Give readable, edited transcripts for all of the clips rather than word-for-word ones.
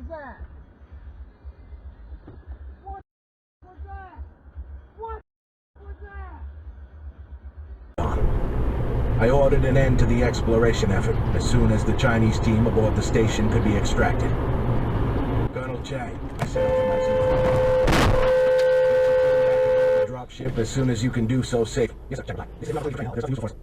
was that? What was that? What was that? I ordered an end to the exploration effort as soon as the Chinese team aboard the station could be extracted. Colonel Chang, I set up for my drop ship as soon as you can do so safe. Yes, sir. This is not what you're trying to force.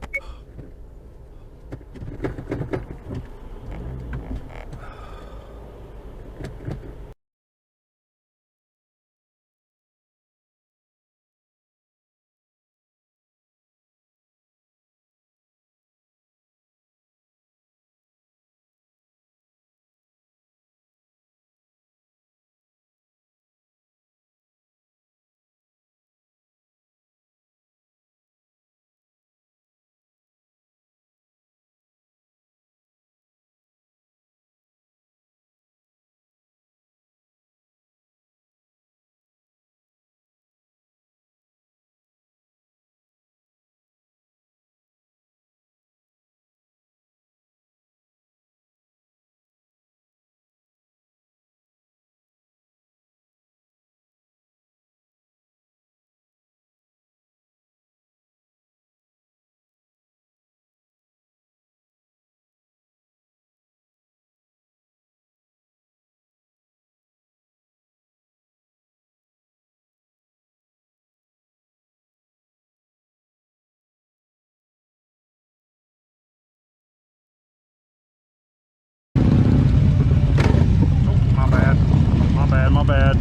My bad.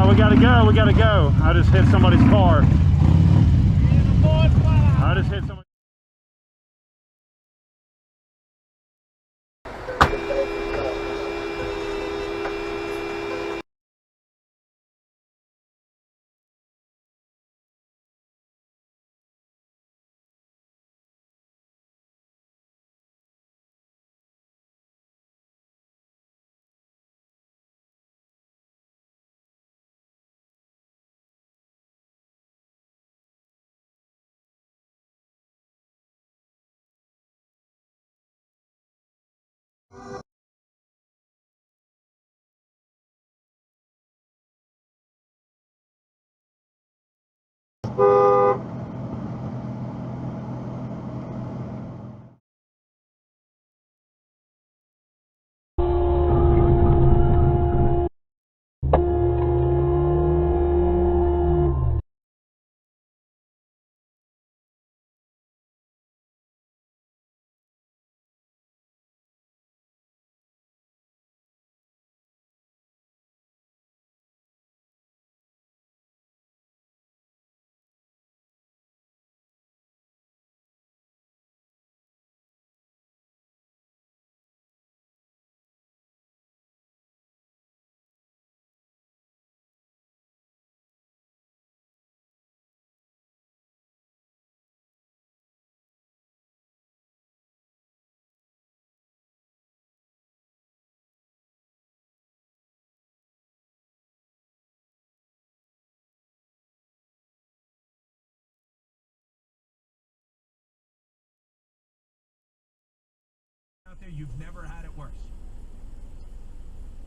We gotta go. I just hit somebody's car. I just hit somebody. Out there, you've never had it worse.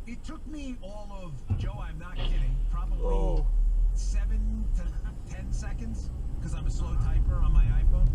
It took me all of, Joe, I'm not kidding, probably 7 to 10 seconds, because I'm a slow typer on my iPhone.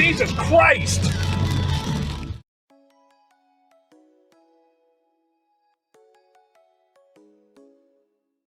Jesus Christ!